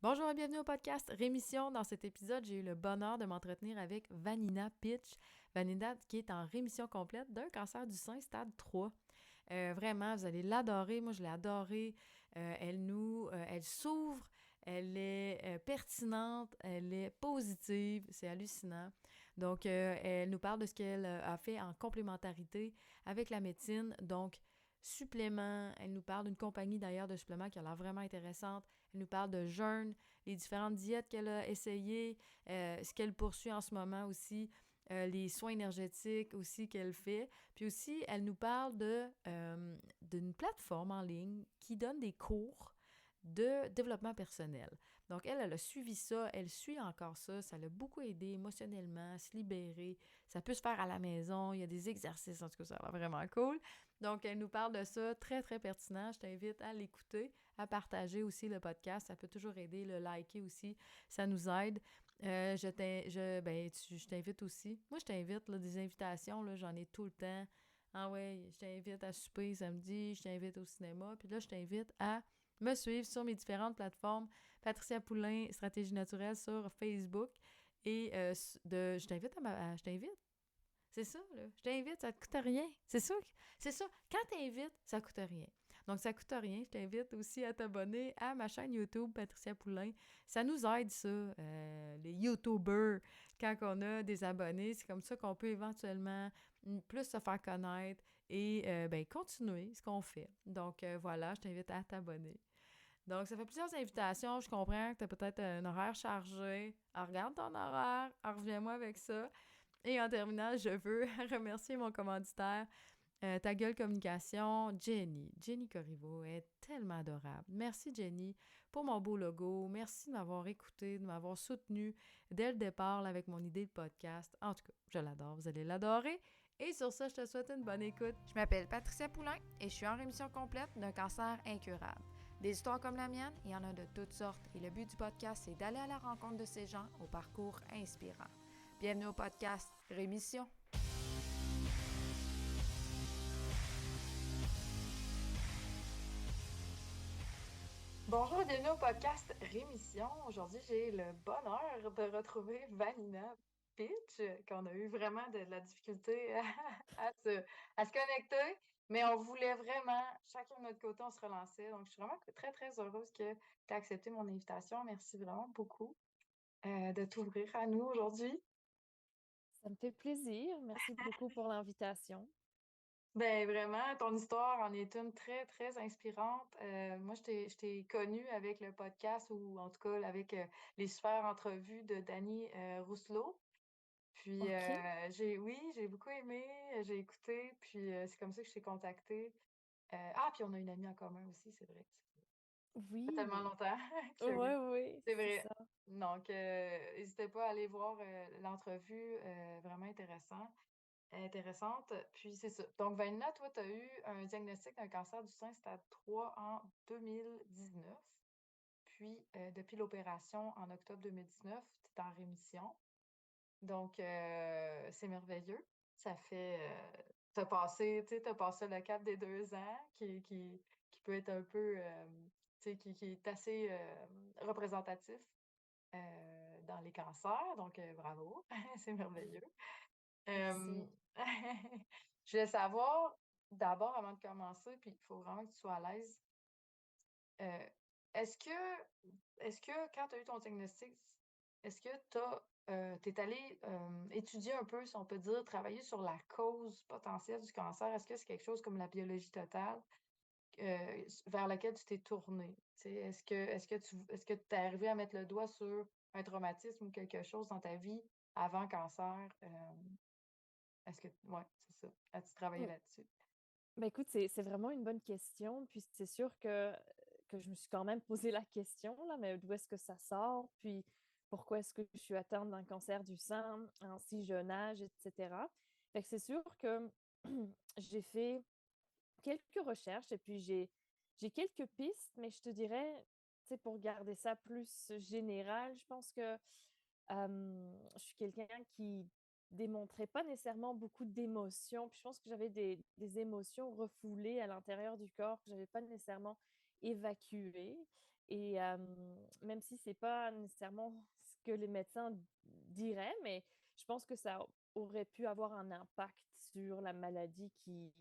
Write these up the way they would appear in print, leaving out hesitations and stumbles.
Bonjour et bienvenue au podcast Rémission. Dans cet épisode, j'ai eu le bonheur de m'entretenir avec Vanina Pitch. Vanina qui est en rémission complète d'un cancer du sein stade 3. Vraiment, vous allez l'adorer. Moi, je l'ai adorée. Elle s'ouvre, elle est pertinente, elle est positive. C'est hallucinant. Donc, elle nous parle de ce qu'elle a fait en complémentarité avec la médecine. Donc, suppléments. Elle nous parle d'une compagnie d'ailleurs de suppléments qui a l'air vraiment intéressante. Elle nous parle de jeûne, les différentes diètes qu'elle a essayées, ce qu'elle poursuit en ce moment aussi, les soins énergétiques aussi qu'elle fait. Puis aussi, elle nous parle d'une plateforme en ligne qui donne des cours de développement personnel. Donc, elle a suivi ça, elle suit encore ça, ça l'a beaucoup aidé émotionnellement, à se libérer. Ça peut se faire à la maison, il y a des exercices, en tout cas, ça va vraiment cool. Donc, elle nous parle de ça, très, très pertinent. Je t'invite à l'écouter, à partager aussi le podcast. Ça peut toujours aider, le liker aussi, ça nous aide. Je t'invite aussi. Moi, je t'invite, là, des invitations, là, j'en ai tout le temps. Ah ouais, je t'invite à souper samedi, je t'invite au cinéma. Puis là, je t'invite à me suivre sur mes différentes plateformes. Patricia Poulain, Stratégie naturelle sur Facebook. Et je t'invite je t'invite. C'est ça, là. Je t'invite, ça te coûte rien. C'est ça. C'est ça. Quand t'invites, ça coûte rien. Donc, ça coûte rien. Je t'invite aussi à t'abonner à ma chaîne YouTube, Patricia Poulain. Ça nous aide, ça, les YouTubers, quand on a des abonnés. C'est comme ça qu'on peut éventuellement plus se faire connaître et continuer ce qu'on fait. Donc, voilà, je t'invite à t'abonner. Donc, ça fait plusieurs invitations. Je comprends que tu as peut-être un horaire chargé. Alors, regarde ton horaire. Alors, reviens-moi avec ça. Et en terminant, je veux remercier mon commanditaire, Ta Gueule Communication, Jenny. Jenny Corriveau est tellement adorable. Merci, Jenny, pour mon beau logo. Merci de m'avoir écouté, de m'avoir soutenu dès le départ là, avec mon idée de podcast. En tout cas, je l'adore. Vous allez l'adorer. Et sur ça, je te souhaite une bonne écoute. Je m'appelle Patricia Poulain et je suis en rémission complète d'un cancer incurable. Des histoires comme la mienne, il y en a de toutes sortes. Et le but du podcast, c'est d'aller à la rencontre de ces gens au parcours inspirant. Bienvenue au podcast Rémission. Bonjour et bienvenue au podcast Rémission. Aujourd'hui, j'ai le bonheur de retrouver Vanina Pitch, qu'on a eu vraiment de la difficulté à se connecter, mais on voulait vraiment, chacun de notre côté, on se relançait. Donc, je suis vraiment très, très heureuse que tu aies accepté mon invitation. Merci vraiment beaucoup de t'ouvrir à nous aujourd'hui. Ça me fait plaisir. Merci beaucoup pour l'invitation. Ben vraiment, ton histoire en est une très, très inspirante. Moi, je t'ai connue avec le podcast ou en tout cas avec les super entrevues de Dani Rousselot. Puis OK. oui, j'ai beaucoup aimé, j'ai écouté, puis c'est comme ça que je t'ai contactée. Puis on a une amie en commun aussi, c'est vrai. Ça fait tellement Oui. longtemps que oui, Ouais, oui, c'est c'est vrai. ça. Donc, n'hésitez pas à aller voir l'entrevue, vraiment intéressante. Puis c'est ça. Donc, Vanina, toi, tu as eu un diagnostic d'un cancer du sein stade 3 en 2019. Puis, depuis l'opération en octobre 2019, tu es en rémission. Donc, c'est merveilleux. Ça fait, t'as passé le cap des 2 ans qui peut être un peu, qui est assez représentatif dans les cancers. Donc, bravo, c'est merveilleux. Merci. Euh, je voulais savoir, d'abord, avant de commencer, puis il faut vraiment que tu sois à l'aise, euh, est-ce que, est-ce que quand tu as eu ton diagnostic, est-ce que tu es allé étudier un peu, si on peut dire, travailler sur la cause potentielle du cancer? Est-ce que c'est quelque chose comme la biologie totale vers laquelle tu t'es tourné? Tu sais, est-ce que tu es arrivé à mettre le doigt sur un traumatisme ou quelque chose dans ta vie avant cancer? Ouais, c'est ça. As-tu travaillé Mm. là-dessus? Écoute, c'est vraiment une bonne question. Puis c'est sûr que je me suis quand même posé la question, là, mais d'où est-ce que ça sort? Puis pourquoi est-ce que je suis atteinte d'un cancer du sein en si jeune âge, etc. Fait que c'est sûr que j'ai fait quelques recherches et puis j'ai quelques pistes, mais je te dirais, tu sais, pour garder ça plus général, je pense que je suis quelqu'un qui démontrait pas nécessairement beaucoup d'émotions. Puis je pense que j'avais des émotions refoulées à l'intérieur du corps que j'avais pas nécessairement évacuées. Et même si c'est pas nécessairement ce que les médecins diraient, mais je pense que ça aurait pu avoir un impact sur la maladie qui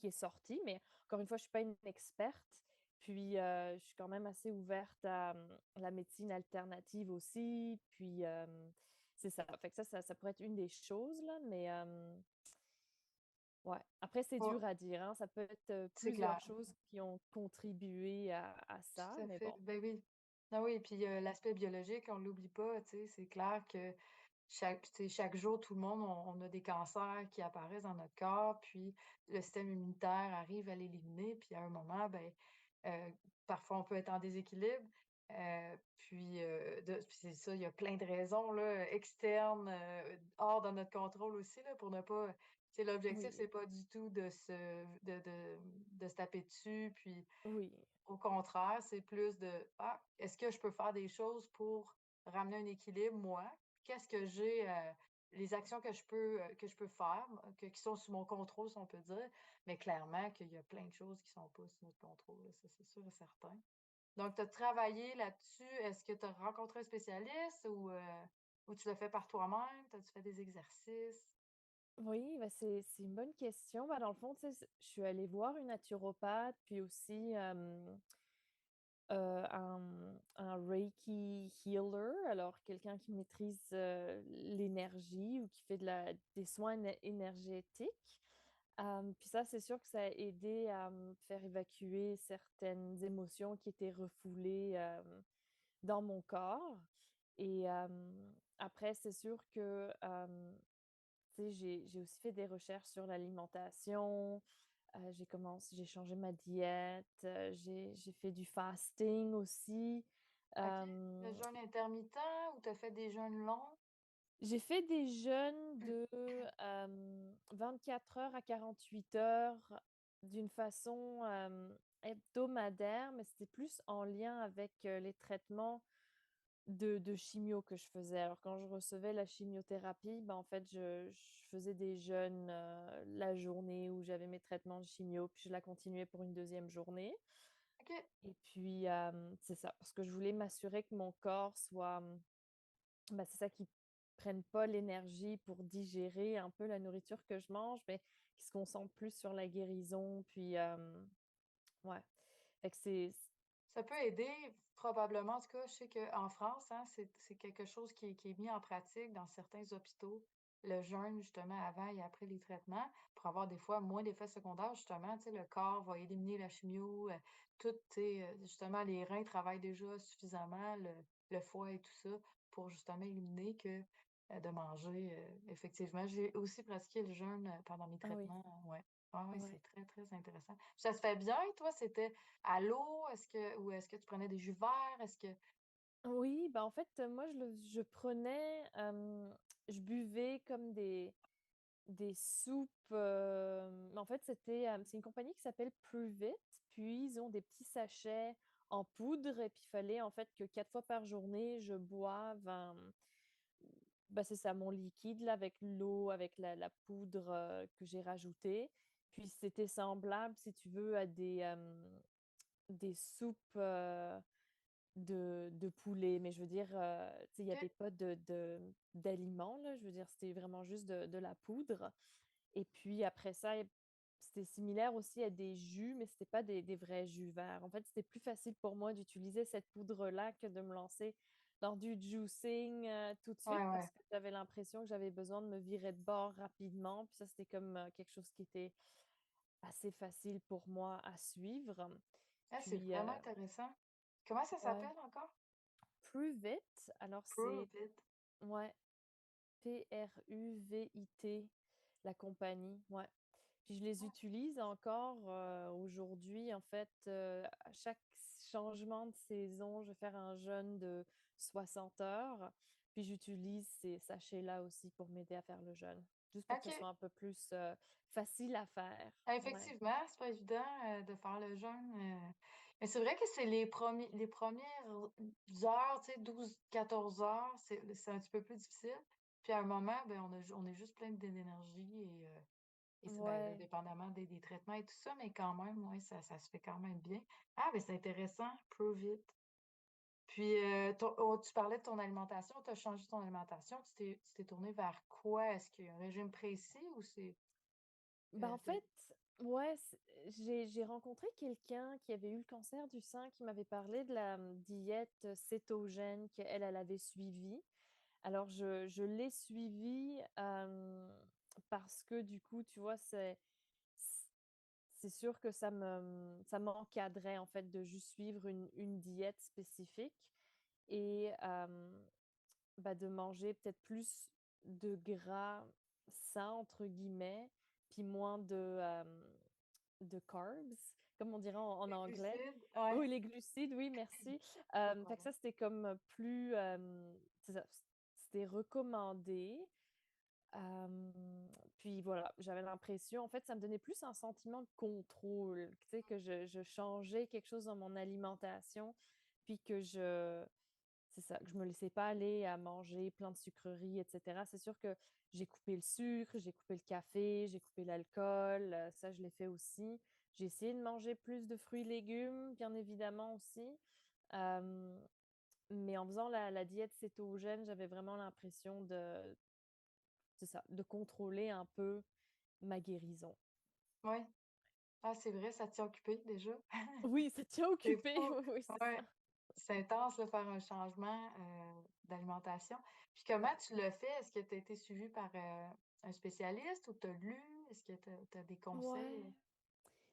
est sortie. Mais encore une fois, je suis pas une experte. Puis, je suis quand même assez ouverte à la médecine alternative aussi. Puis, c'est ça. Fait que ça pourrait être une des choses, là. Mais, ouais. Après, c'est Ouais, dur à dire, hein. Ça peut être c'est plusieurs clair. choses qui ont contribué à ça, Tout à mais fait. bon. Ben oui. Ah oui, puis l'aspect biologique, on l'oublie pas, tu sais, c'est clair que tu sais, chaque jour, tout le monde, on a des cancers qui apparaissent dans notre corps, puis le système immunitaire arrive à l'éliminer, puis à un moment, ben, euh, parfois on peut être en déséquilibre, puis c'est ça, il y a plein de raisons, là, externes, hors de notre contrôle aussi, là, pour ne pas, tu sais, l'objectif, Oui, c'est pas du tout de se taper dessus, puis oui, au contraire, c'est plus de ah, est-ce que je peux faire des choses pour ramener un équilibre, moi? Qu'est-ce que j'ai, les actions que je peux faire, qui sont sous mon contrôle, si on peut dire. Mais clairement qu'il y a plein de choses qui sont pas sous notre contrôle, là, ça, c'est sûr et certain. Donc, tu as travaillé là-dessus. Est-ce que tu as rencontré un spécialiste ou tu l'as fait par toi-même? As-tu fait des exercices? oui, bah c'est une bonne question. Bah, dans le fond, tu sais, je suis allée voir une naturopathe, puis aussi un Reiki healer, alors quelqu'un qui maîtrise l'énergie ou qui fait des soins énergétiques. Puis ça, c'est sûr que ça a aidé à me faire évacuer certaines émotions qui étaient refoulées dans mon corps. Et après, c'est sûr que tu sais, j'ai aussi fait des recherches sur l'alimentation. J'ai changé ma diète. J'ai fait du fasting aussi. OK. Le Euh, jeûne intermittent ou tu as fait des jeûnes longs? j'ai fait des jeûnes de 24 heures à 48 heures d'une façon hebdomadaire, mais c'était plus en lien avec les traitements de chimio que je faisais. Alors, quand je recevais la chimiothérapie, ben, en fait, je faisais des jeûnes la journée où j'avais mes traitements de chimio, puis je la continuais pour une deuxième journée. OK. Et puis, c'est ça, parce que je voulais m'assurer que mon corps soit, ben, c'est ça, qui prenne pas l'énergie pour digérer un peu la nourriture que je mange, mais qui se concentre plus sur la guérison. Puis, ouais. Fait que Ça peut aider probablement. En tout cas, je sais qu'en France, hein, c'est quelque chose qui est mis en pratique dans certains hôpitaux. Le jeûne, justement, avant et après les traitements, pour avoir des fois moins d'effets secondaires, justement, tu sais, le corps va éliminer la chimio, tout, tu sais, justement, les reins travaillent déjà suffisamment, le foie et tout ça, pour justement éliminer que de manger, effectivement. J'ai aussi pratiqué le jeûne pendant mes ah oui, traitements, ouais. Ah oui, ouais. c'est très, très intéressant. Ça se fait bien, toi? C'était à l'eau? Ou est-ce que tu prenais des jus verts? Est-ce que Oui, bah, en fait, moi, je prenais, je buvais comme des soupes. En fait, c'est une compagnie qui s'appelle Pruvit. Puis, ils ont des petits sachets en poudre. Et puis, il fallait en fait que 4 fois par journée, je boive bah, c'est ça, mon liquide là, avec l'eau, avec la poudre que j'ai rajoutée. Puis, c'était semblable, si tu veux, à des soupes. De poulet, mais je veux dire, tu sais, il n'y OK, avait pas d'aliments, là. Je veux dire, c'était vraiment juste de la poudre. Et puis après ça, c'était similaire aussi à des jus, mais c'était pas des vrais jus verts. En fait, c'était plus facile pour moi d'utiliser cette poudre-là que de me lancer dans du juicing tout de suite ouais, parce ouais. que j'avais l'impression que j'avais besoin de me virer de bord rapidement. Puis ça, c'était comme quelque chose qui était assez facile pour moi à suivre. Ah, c'est Puis, vraiment intéressant. Comment ça ouais, s'appelle encore? Prove It. Alors, c'est Prove It. ouais, Pruvit, la compagnie, ouais. Puis je les Ah, utilise encore aujourd'hui. En fait, à chaque changement de saison, je vais faire un jeûne de 60 heures. Puis j'utilise ces sachets-là aussi pour m'aider à faire le jeûne, juste pour que ce OK. soit un peu plus facile à faire. Ah, Ouais. effectivement, c'est pas évident de faire le jeûne. Mais c'est vrai que c'est les premières heures, tu sais, 12 14 heures, c'est un petit peu plus difficile. Puis à un moment, ben, on est juste plein d'énergie Et c'est ben, là, Ouais. dépendamment des traitements et tout ça, mais quand même, ouais, ça se fait quand même bien. Ah, ben c'est intéressant, Prove It. Puis, tu parlais de ton alimentation, tu as changé ton alimentation, tu t'es tourné vers quoi? Est-ce qu'il y a un régime précis ou c'est... Ben, en t'as- fait, ouais, j'ai rencontré quelqu'un qui avait eu le cancer du sein qui m'avait parlé de la diète cétogène elle avait suivie. Alors, je l'ai suivie parce que du coup, tu vois, c'est sûr que ça m'encadrait en fait de juste suivre une diète spécifique et bah, de manger peut-être plus de gras sain, entre guillemets, puis moins de carbs, comme on dirait en Les anglais. glucides? Ouais, Oui, les glucides, oui, merci. pas de Fait que problème. ça, c'était comme plus... c'est ça, c'était recommandé. Puis voilà, j'avais l'impression, en fait, ça me donnait plus un sentiment de contrôle, tu sais, que je changeais quelque chose dans mon alimentation, puis c'est ça, que je me laissais pas aller à manger plein de sucreries, etc. C'est sûr que j'ai coupé le sucre, j'ai coupé le café, j'ai coupé l'alcool, ça je l'ai fait aussi. J'ai essayé de manger plus de fruits et légumes, bien évidemment aussi. Euh, mais en faisant la diète cétogène, j'avais vraiment l'impression c'est ça, de contrôler un peu ma guérison. Oui. Ah, c'est vrai, ça t'a occupé déjà. Oui, ça tient C'est occupé, fou. oui, c'est ça. Ouais. C'est intense de faire un changement d'alimentation. Puis comment tu l'as fait? Est-ce que tu as été suivi par un spécialiste ou tu as lu? Est-ce que tu as des Ouais. conseils?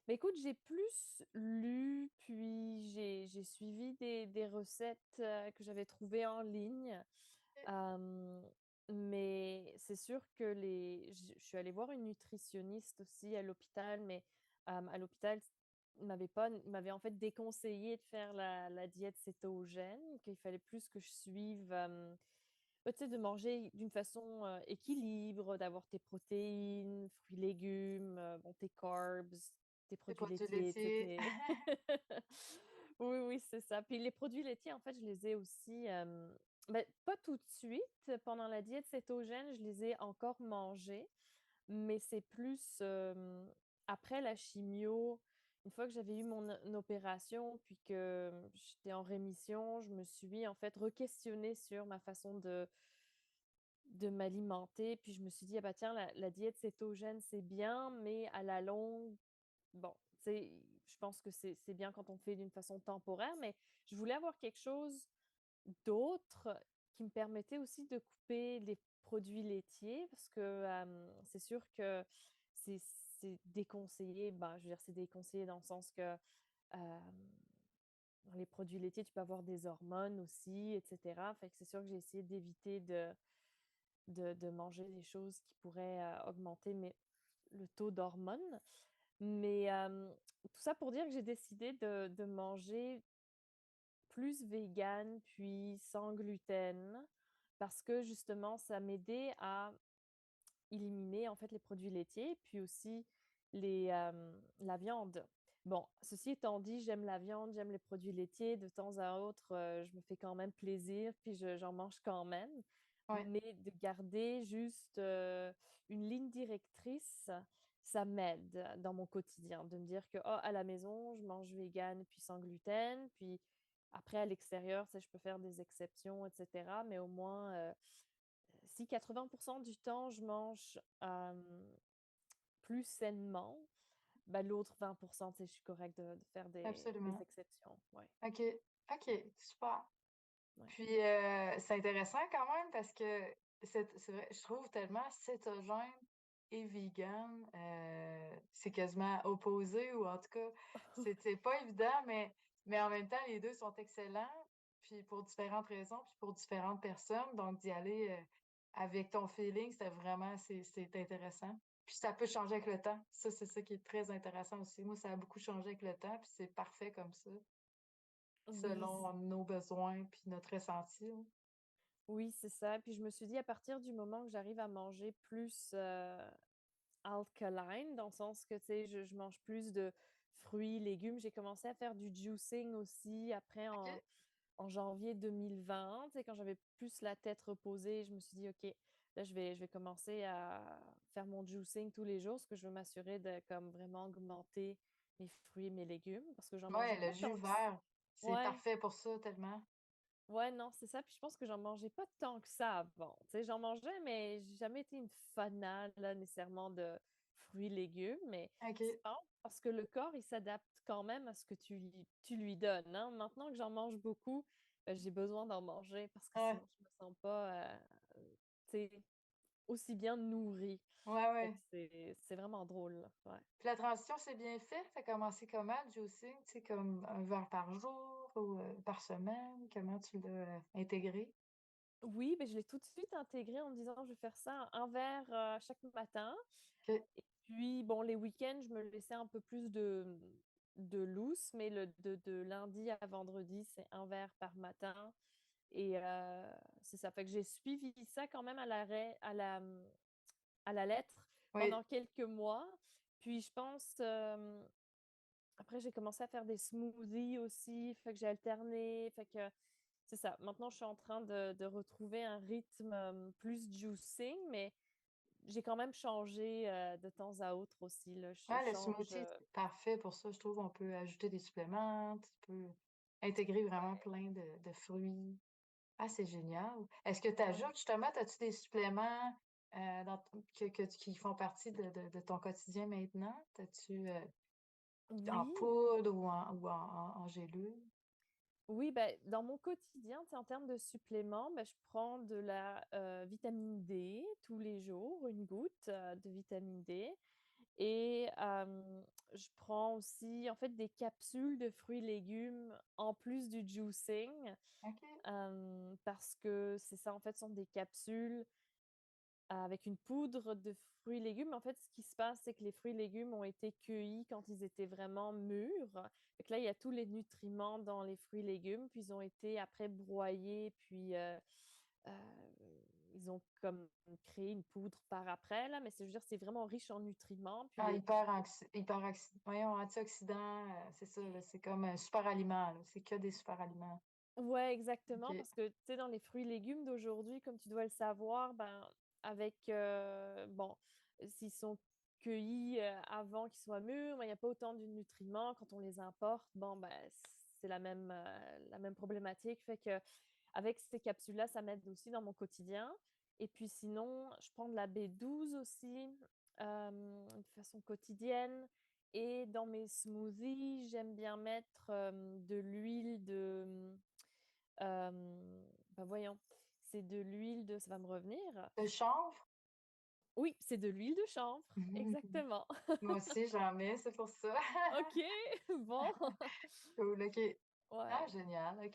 Mais écoute, j'ai plus lu, puis j'ai suivi des recettes que j'avais trouvées en ligne. Euh, mais c'est sûr que je suis allée voir une nutritionniste aussi à l'hôpital, mais à l'hôpital, il m'avait en fait déconseillé de faire la diète cétogène, qu'il fallait plus que je suive, tu sais, de manger d'une façon équilibre, d'avoir tes protéines, fruits, légumes, bon, tes carbs, tes Des produits produits laitiers, tu sais, laitiers. Oui, oui, c'est ça. Puis les produits laitiers, en fait, je les ai aussi, ben, pas tout de suite. Pendant la diète cétogène, je les ai encore mangés, mais c'est plus après la chimio, une fois que j'avais eu mon opération, puis que j'étais en rémission, je me suis en fait re-questionnée sur ma façon de m'alimenter. Puis je me suis dit, ah bah tiens, la diète cétogène, c'est bien, mais à la longue, bon, tu sais, je pense que c'est bien quand on fait d'une façon temporaire, mais je voulais avoir quelque chose d'autre qui me permettait aussi de couper les produits laitiers parce que c'est sûr que c'est c'est déconseillé. Ben, je veux dire, c'est déconseillé dans le sens que dans les produits laitiers, tu peux avoir des hormones aussi, etc. Fait que c'est sûr que j'ai essayé d'éviter de manger des choses qui pourraient augmenter le taux d'hormones. Mais tout ça pour dire que j'ai décidé de manger plus vegan, puis sans gluten, parce que justement, ça m'aidait à éliminer en fait les produits laitiers, puis aussi la viande. Bon, ceci étant dit, j'aime la viande, j'aime les produits laitiers. De temps à autre, je me fais quand même plaisir, puis j'en mange quand même. Oui. Mais de garder juste une ligne directrice, ça m'aide dans mon quotidien. De me dire que à la maison, je mange vegan puis sans gluten. Puis après, à l'extérieur, je peux faire des exceptions, etc. Mais au moins, si 80% du temps, je mange plus sainement, ben, l'autre 20%, je suis correcte de faire des Absolument. exceptions. Ouais, OK. OK, super. ouais. Puis, c'est intéressant quand même parce que c'est vrai, je trouve tellement cétogène et vegan, c'est quasiment opposé ou en tout cas, c'est pas évident, mais en même temps, les deux sont excellents, puis pour différentes raisons, puis pour différentes personnes. Donc, d'y aller avec ton feeling, c'est intéressant. Puis ça peut changer avec le temps. Ça, c'est ça qui est très intéressant aussi. Moi, ça a beaucoup changé avec le temps, puis c'est parfait comme ça, Oui, selon nos besoins puis notre ressenti, hein. oui, c'est ça. Puis je me suis dit, à partir du moment que j'arrive à manger plus alkaline, dans le sens que, tu sais, je mange plus de fruits, légumes. J'ai commencé à faire du juicing aussi après OK. en janvier 2020, tu sais, quand j'avais plus la tête reposée, je me suis dit, OK, Là, je vais commencer à faire mon juicing tous les jours, parce que je veux m'assurer de comme vraiment augmenter mes fruits et mes légumes, parce que j'en mangeais Ouais, le pas jus tant que vert, c'est Ouais, parfait pour ça, tellement. ouais, non, c'est ça. Puis je pense que j'en mangeais pas tant que ça avant. Tu sais, j'en mangeais, mais j'ai jamais été une fanat, là, nécessairement de fruits, légumes. Mais OK. c'est pas parce que le corps, il s'adapte quand même à ce que tu lui donnes, hein. Maintenant que j'en mange beaucoup, j'ai besoin d'en manger parce que Ouais, sinon, je me sens pas, tu sais, aussi bien nourrie. ouais, Fait ouais. que c'est vraiment drôle, là. Ouais. Puis la transition s'est bien faite? T'as commencé comment, le juicing? Tu sais, comme un verre par jour ou par semaine? Comment tu l'as intégré? Oui, mais je l'ai tout de suite intégré en me disant, je vais faire ça un verre chaque matin. OK. Et puis, bon, les week-ends, je me laissais un peu plus de loose, mais de lundi à vendredi, c'est un verre par matin. Et c'est ça. Fait que j'ai suivi ça quand même à la lettre Oui. pendant quelques mois. Puis, je pense, après, j'ai commencé à faire des smoothies aussi. Fait que j'ai alterné. Fait que c'est ça. Maintenant, je suis en train de retrouver un rythme plus juicing, mais j'ai quand même changé de temps à autre aussi, là. Je Ouais, le change. smoothie, c'est parfait pour ça, je trouve. On peut ajouter des suppléments, tu peux intégrer vraiment plein de fruits. Ah, c'est génial. Est-ce que tu Ouais. ajoutes justement, as-tu des suppléments qui font partie de ton quotidien maintenant? As-tu en Oui, poudre ou en gélule? oui, ben, dans mon quotidien, tu sais, en termes de suppléments, ben, je prends de la vitamine D tous les jours, une goutte de vitamine D. Et je prends aussi, en fait, des capsules de fruits et légumes en plus du juicing, OK. parce que c'est ça, en fait, ce sont des capsules avec une poudre de fruits et légumes. En fait, ce qui se passe, c'est que les fruits et légumes ont été cueillis quand ils étaient vraiment mûrs. Fait que là, il y a tous les nutriments dans les fruits et légumes, puis ils ont été après broyés, puis euh, ils ont comme créé une poudre par après, là, mais c'est, je veux dire, c'est vraiment riche en nutriments. Puis Ah, voyons, antioxydants, c'est ça, là, c'est comme un super aliment, là. C'est que des super aliments. Ouais, exactement, OK. parce que tu sais, dans les fruits et légumes d'aujourd'hui, comme tu dois le savoir, ben, avec, bon, s'ils sont cueillis avant qu'ils soient mûrs, ben, il n'y a pas autant de nutriments. Quand on les importe, bon, ben, c'est la même problématique. Fait que avec ces capsules-là, ça m'aide aussi dans mon quotidien. Et puis sinon, je prends de la B12 aussi, de façon quotidienne. Et dans mes smoothies, j'aime bien mettre de l'huile de bah voyons, c'est de l'huile de ça va me revenir. Le chanvre? Oui, c'est de l'huile de chanvre, exactement. Moi aussi, j'en mets, c'est pour ça. OK, bon. Cool, OK. Ah, Ouais, génial, OK.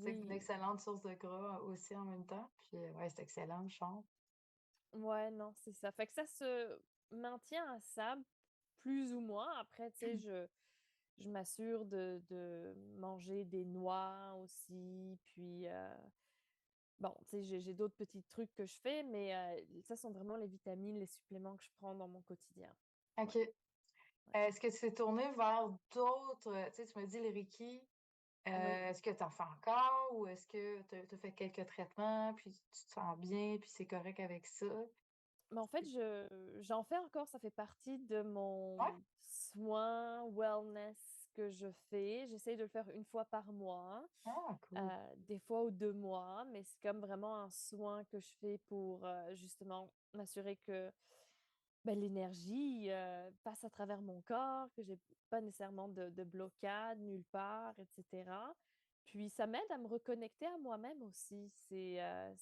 C'est une oui. excellente source de gras aussi en même temps. Puis, ouais, c'est excellent, le chanvre. Ouais, non, c'est ça. Fait que ça se maintient à ça, plus ou moins. Après, tu sais, je m'assure de manger des noix aussi, puis bon, tu sais, j'ai d'autres petits trucs que je fais, mais ça sont vraiment les vitamines, les suppléments que je prends dans mon quotidien. Ouais, OK. ouais. Est-ce que tu t'es tourné vers d'autres, tu sais, tu me dis le Reiki, Oui. est-ce que tu en fais encore ou est-ce que tu as fait quelques traitements, puis tu te sens bien, puis c'est correct avec ça? Mais en fait, j'en fais encore, ça fait partie de Ouais? mon soin wellness que je fais. J'essaye de le faire une fois par mois, Ah, cool. des fois ou 2 mois, mais c'est comme vraiment un soin que je fais pour justement m'assurer que ben, l'énergie passe à travers mon corps, que j'ai pas nécessairement de blocade nulle part, etc. Puis ça m'aide à me reconnecter à moi-même aussi.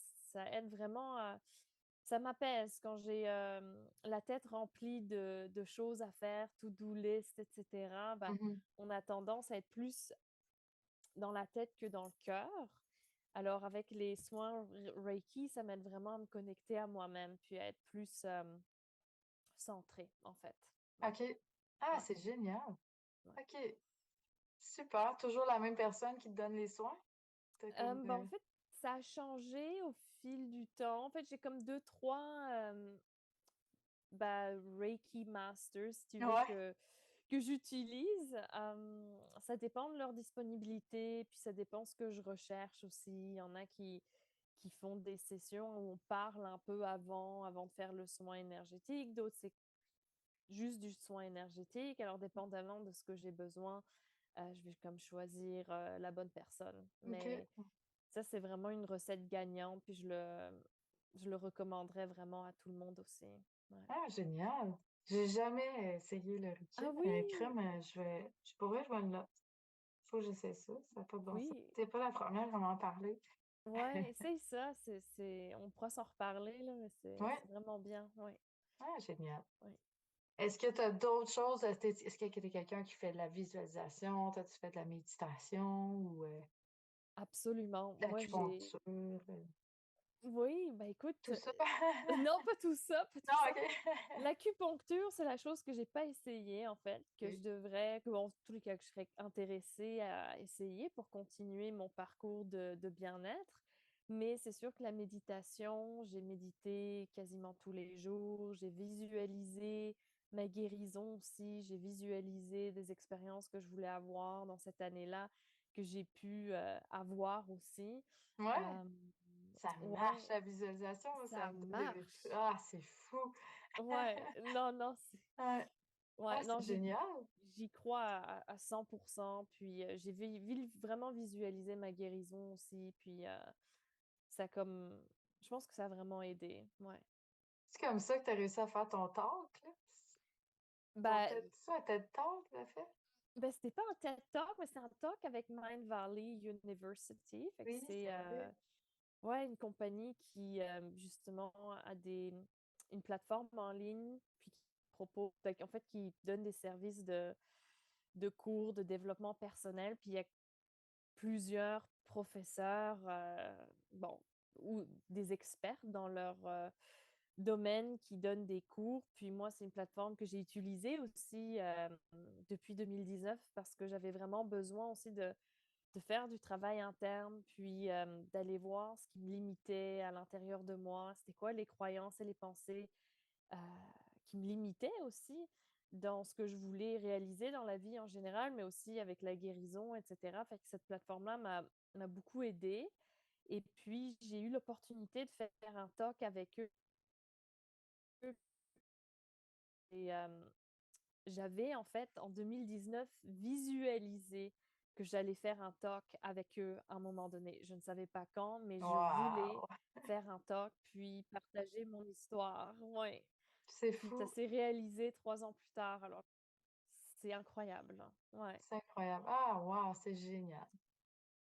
Ça aide vraiment à ça m'apaise quand j'ai la tête remplie de choses à faire, to-do list, etc. Ben, Mhm. on a tendance à être plus dans la tête que dans le cœur. Alors, avec les soins Reiki, ça m'aide vraiment à me connecter à moi-même, puis à être plus centrée, en fait. Ouais, OK. Ah, ouais, c'est génial. ouais. OK. Super. Toujours la même personne qui te donne les soins? T'as comme, Ben, en fait, ça a changé au fil du temps. En fait, j'ai comme deux, trois bah, Reiki Master, si tu veux, Ouais. que j'utilise. Ça dépend de leur disponibilité, puis ça dépend ce que je recherche aussi. Il y en a qui font des sessions où on parle un peu avant de faire le soin énergétique. D'autres, c'est juste du soin énergétique. Alors, dépendamment de ce que j'ai besoin, je vais comme choisir la bonne personne. Mais OK. ça, c'est vraiment une recette gagnante, puis je le recommanderais vraiment à tout le monde aussi. Ouais. Ah, génial! J'ai jamais essayé le Ah Reiki, oui, mais crème, je pourrais, je vais le noter. Faut que j'essaie ça, ça a pas de bon sens. oui, Tu pas la première à m'en parler. ouais, essaye ça. On pourra s'en reparler, là, mais Ouais. c'est vraiment bien. Ouais, Ah, génial. ouais. Est-ce que tu as d'autres choses? Est-ce que tu es quelqu'un qui fait de la visualisation? Toi, tu fais de la méditation ou Absolument. Moi, j'ai. l'acupuncture? Oui, bah écoute, Tout ça? non, pas tout ça, pas Non, tout ça. OK. L'acupuncture, c'est la chose que j'ai pas essayée, en fait, que OK. je devrais, que, en tous les cas, que je serais intéressée à essayer pour continuer mon parcours de bien-être. Mais c'est sûr que la méditation, j'ai médité quasiment tous les jours, j'ai visualisé ma guérison aussi, j'ai visualisé des expériences que je voulais avoir dans cette année-là, que j'ai pu avoir aussi. Ouais, Euh, ça marche ouais, la visualisation, ça ça me donne des marche. ah, c'est fou! Ouais, non, non, Ouais. Ah, ouais, non, c'est génial! j'y crois à 100%. Puis vraiment visualisé ma guérison aussi. Puis ça comme, je pense que ça a vraiment aidé. Ouais. C'est comme ça que tu as réussi à faire ton talk, là? Ton Ben, TED c'est un TED Talk, tu as fait? c'était pas un TED Talk, mais c'est un talk avec Mind Valley University. Fait que Oui, c'est c'est vrai. ouais, une compagnie qui, justement, a une plateforme en ligne, puis qui propose, en fait, qui donne des services de cours de développement personnel. Puis il y a plusieurs professeurs, bon, ou des experts dans leur domaine qui donnent des cours. Puis moi, c'est une plateforme que j'ai utilisée aussi depuis 2019 parce que j'avais vraiment besoin aussi de faire du travail interne, puis d'aller voir ce qui me limitait à l'intérieur de moi, c'était quoi les croyances et les pensées euh, qui me limitaient aussi dans ce que je voulais réaliser dans la vie en général, mais aussi avec la guérison, etc. Fait que cette plateforme-là m'a beaucoup aidée. Et puis, j'ai eu l'opportunité de faire un talk avec eux. Et j'avais, en fait, en 2019, visualisé que j'allais faire un talk avec eux à un moment donné. Je ne savais pas quand, mais je voulais Waouh! faire un talk puis partager mon histoire. Ouais. C'est Puis ça fou! s'est réalisé 3 ans plus tard. Alors, c'est incroyable, hein. Ouais. C'est incroyable. Ah, wow, c'est génial.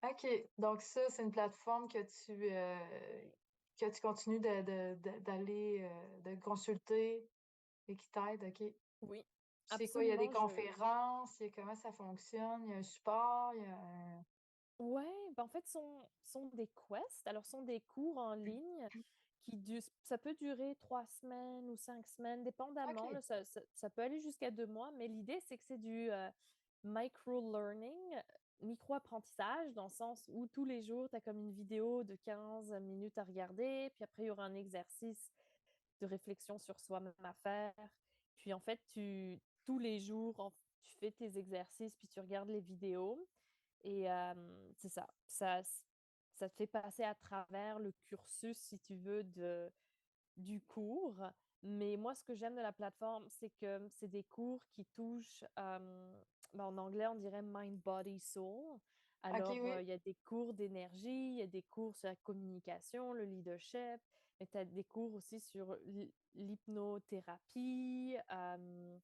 OK, donc ça, c'est une plateforme que tu continues d'aller, de consulter et qui t'aide, OK. Oui, C'est quoi? Il y a des absolument. conférences, il y a comment ça fonctionne? Il y a un support, il y a un Ouais, ben en fait, sont des quests. Alors, sont des cours en ligne ça peut durer 3 semaines ou 5 semaines, dépendamment. OK, Là, ça peut aller jusqu'à 2 mois, mais l'idée, c'est que c'est du micro-learning, micro-apprentissage, dans le sens où tous les jours, tu as comme une vidéo de 15 minutes à regarder, puis après, il y aura un exercice de réflexion sur soi-même à faire. Puis en fait, tous les jours, tu fais tes exercices, puis tu regardes les vidéos. Et c'est ça. Ça te fait passer à travers le cursus, si tu veux, du cours. Mais moi, ce que j'aime de la plateforme, c'est que c'est des cours qui touchent, ben, en anglais, on dirait mind, body, soul. OK, Alors, oui. il y a des cours d'énergie, il y a des cours sur la communication, le leadership, mais tu as des cours aussi sur l'hypnothérapie, il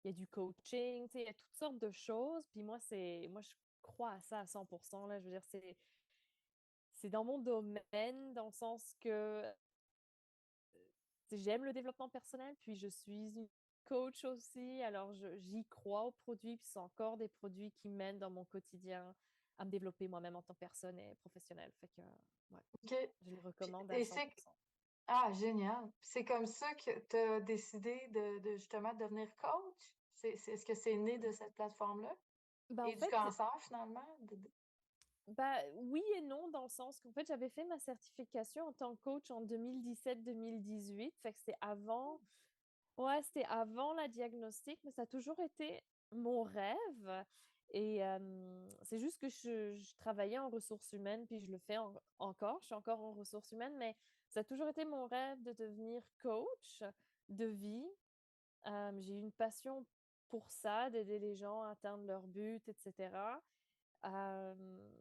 y a du coaching, tu sais, il y a toutes sortes de choses. Puis moi, je crois à ça à 100%, là. Je veux dire, c'est dans mon domaine, dans le sens que j'aime le développement personnel, puis je suis une coach aussi. Alors, j'y crois aux produits, puis c'est encore des produits qui m'aident dans mon quotidien à me développer moi-même en tant que personne et professionnelle. Fait que, ouais, OK. je le Puis recommande à et 100%. ah, génial. C'est comme ça que tu as décidé de justement devenir coach? Est-ce que c'est né de cette plateforme-là? Ben, en Et du fait, cancer, finalement? bah, oui et non, dans le sens qu'en fait, j'avais fait ma certification en tant que coach en 2017-2018. Fait que c'était avant, ouais, c'était avant la diagnostic, mais ça a toujours été mon rêve. Et c'est juste que je travaillais en ressources humaines, puis je le fais encore. Je suis encore en ressources humaines, mais ça a toujours été mon rêve de devenir coach de vie. J'ai eu une passion pour ça, d'aider les gens à atteindre leur but, etc.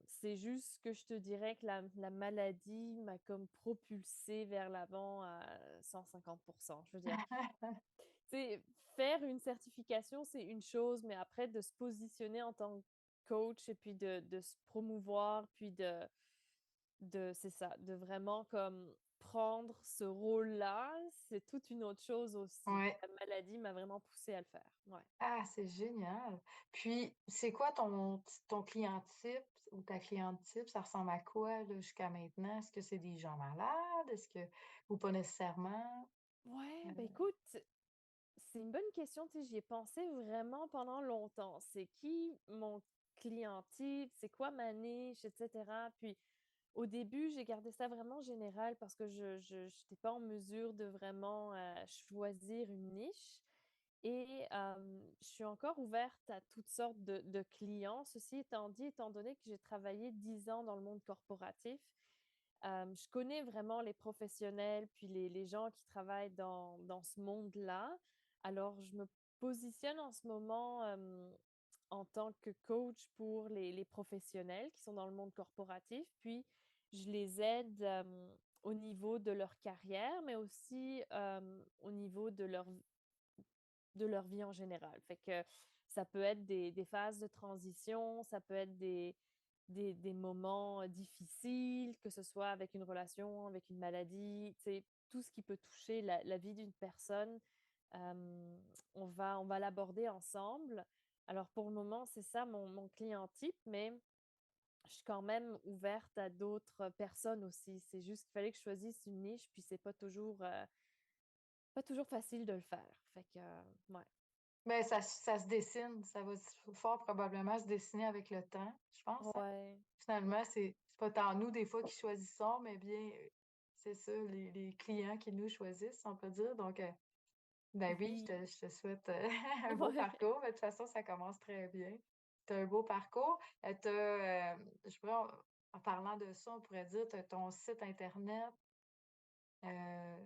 C'est juste que je te dirais que la maladie m'a comme propulsée vers l'avant à 150%. Je veux dire, tu sais, faire une certification, c'est une chose, mais après, de se positionner en tant que coach et puis de se promouvoir, puis c'est ça, de vraiment comme prendre ce rôle-là, c'est toute une autre chose aussi. Ouais. La maladie m'a vraiment poussée à le faire. Ouais. Ah, c'est génial. Puis, c'est quoi ton client type ou ta cliente type? Ça ressemble à quoi, là, jusqu'à maintenant? Est-ce que c'est des gens malades? Ou pas nécessairement? Ouais, Euh, ben écoute, c'est une bonne question, tu sais, j'y ai pensé vraiment pendant longtemps. C'est qui mon client type? C'est quoi ma niche, etc. Puis au début, j'ai gardé ça vraiment général parce que je n'étais pas en mesure de vraiment choisir une niche. Et je suis encore ouverte à toutes sortes de clients. Ceci étant dit, étant donné que j'ai travaillé 10 ans dans le monde corporatif, je connais vraiment les professionnels, puis les gens qui travaillent dans ce monde-là. Alors, je me positionne en ce moment en tant que coach pour les professionnels qui sont dans le monde corporatif. Puis, je les aide au niveau de leur carrière, mais aussi au niveau de leur vie en général. Fait que ça peut être des phases de transition, ça peut être des moments difficiles, que ce soit avec une relation, avec une maladie, tu sais, tout ce qui peut toucher la vie d'une personne, euh, on va l'aborder ensemble. Alors pour le moment, c'est ça mon client type, mais je suis quand même ouverte à d'autres personnes aussi. C'est juste qu'il fallait que je choisisse une niche, puis c'est pas toujours facile de le faire. Fait que, ouais. Ben, ça se dessine. Ça va fort probablement se dessiner avec le temps, je pense, hein. Ouais. Finalement, c'est pas tant nous, des fois, qui choisissons, mais bien, c'est ça, les clients qui nous choisissent, on peut dire. Donc, ben oui, Oui. je te souhaite un beau Ouais. parcours. Mais de toute façon, ça commence très bien. Tu as un beau parcours. Je pourrais, en parlant de ça, on pourrait dire, tu as ton site Internet, euh,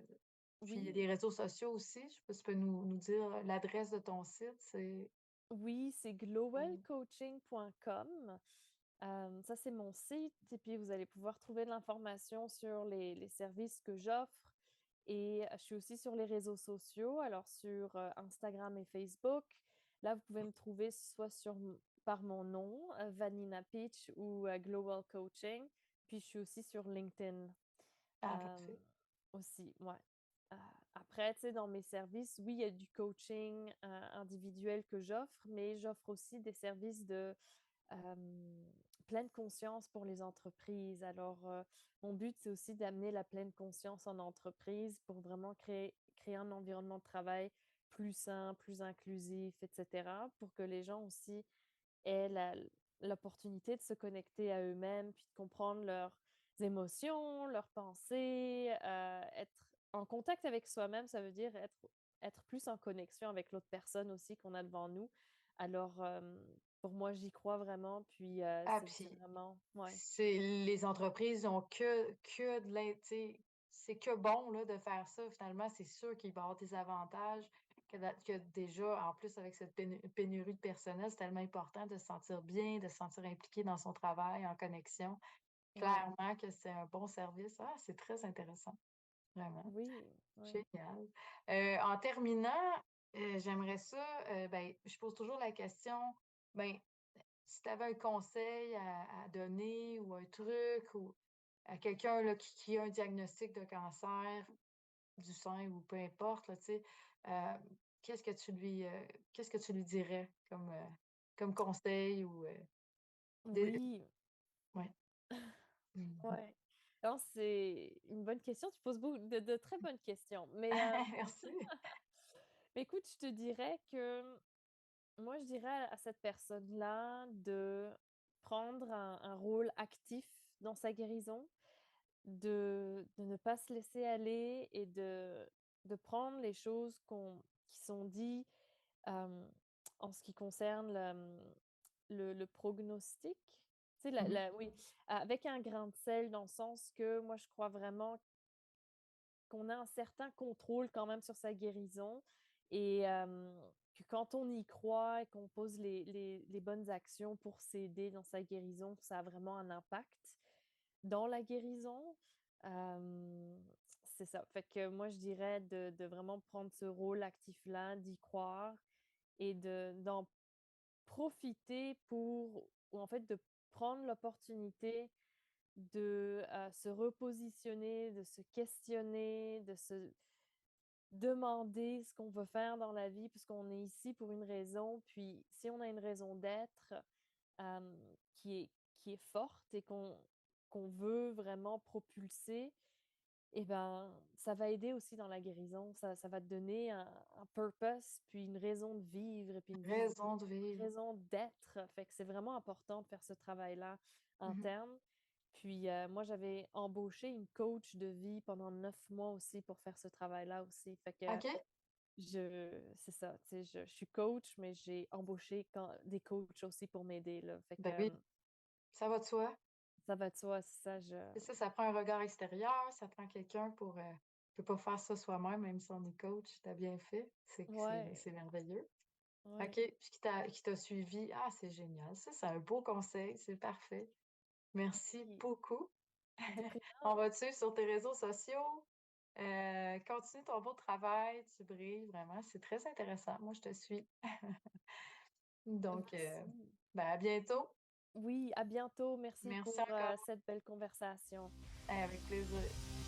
puis il y a Oui. des réseaux sociaux aussi. Je sais pas si tu peux nous dire l'adresse de ton site. C'est. Oui, c'est globalcoaching.com. Ça, c'est mon site. Et puis, vous allez pouvoir trouver de l'information sur les services que j'offre. Et je suis aussi sur les réseaux sociaux, alors sur Instagram et Facebook. Là, vous pouvez me trouver soit par mon nom, Vanina Peach, ou Global Coaching. Puis, je suis aussi sur LinkedIn. Ah, Euh, parfait. aussi, ouais. Euh, Après, tu sais, dans mes services, oui, il y a du coaching individuel que j'offre, mais j'offre aussi des services de euh, pleine conscience pour les entreprises. Alors, mon but, c'est aussi d'amener la pleine conscience en entreprise pour vraiment créer un environnement de travail plus sain, plus inclusif, etc., pour que les gens aussi aient l'opportunité de se connecter à eux-mêmes, puis de comprendre leurs émotions, leurs pensées, être en contact avec soi-même, ça veut dire être plus en connexion avec l'autre personne aussi qu'on a devant nous. Alors, pour moi, j'y crois vraiment, puis Ah, c'est puis vraiment, ouais. les entreprises ont que de l'aide, tu sais, c'est que bon là, de faire ça. Finalement, c'est sûr qu'il va y avoir des avantages. Que déjà, en plus, avec cette pénurie de personnel, c'est tellement important de se sentir bien, de se sentir impliqué dans son travail, en connexion. Ouais. Clairement que c'est un bon service. Ah, c'est très intéressant, vraiment. Oui, ouais. Génial. En terminant, j'aimerais ça, ben, je pose toujours la question, ben, si tu avais un conseil à donner ou un truc ou à quelqu'un là, qui a un diagnostic de cancer du sein ou peu importe, là, tu sais, euh, qu'est-ce que qu'est-ce que tu lui dirais comme conseil ou des- Oui, ouais. Mhm. ouais. Alors, c'est une bonne question. Tu poses beaucoup de très bonnes questions. Mais, Merci. mais écoute, je te dirais que moi, je dirais à cette personne-là de prendre un rôle actif dans sa guérison, de ne pas se laisser aller et de prendre les choses qui sont dites euh, en ce qui concerne le prognostic. Tu sais, Mhm. oui, avec un grain de sel, dans le sens que moi, je crois vraiment qu'on a un certain contrôle quand même sur sa guérison et que quand on y croit et qu'on pose les bonnes actions pour s'aider dans sa guérison, ça a vraiment un impact dans la guérison. Euh, c'est ça. Fait que moi, je dirais de vraiment prendre ce rôle actif-là, d'y croire et d'en profiter ou en fait, de prendre l'opportunité de se repositionner, de se questionner, de se demander ce qu'on veut faire dans la vie, puisqu'on est ici pour une raison. Puis si on a une raison d'être euh, qui est, qui est forte et qu'on veut vraiment propulser, eh ben, ça va aider aussi dans la guérison. Ça va te donner un purpose, puis une raison de vivre, et puis une Raison de vivre. raison d'être. Fait que c'est vraiment important de faire ce travail-là Mhm. interne. Puis moi, j'avais embauché une coach de vie pendant 9 mois aussi pour faire ce travail-là aussi. Fait que OK? c'est ça, tu sais, je suis coach, mais j'ai embauché des coachs aussi pour m'aider, là. Fait que Ben oui, ça va de soi. ça va de soi, c'est ça, C'est ça, ça prend un regard extérieur, ça prend quelqu'un pour... on peut pas faire ça soi-même, même si on est coach, t'as bien fait. Ouais, C'est merveilleux. OK, ouais. puis qui t'a suivi. Ah, c'est génial. Ça, c'est un beau conseil, c'est parfait. Merci Puis, beaucoup. de rien. On va te suivre sur tes réseaux sociaux. Continue ton beau travail, tu brilles vraiment. C'est très intéressant. Moi, je te suis. Donc, Merci. ben, à bientôt. Oui, à bientôt. Merci Merci pour encore. cette belle conversation. Avec plaisir.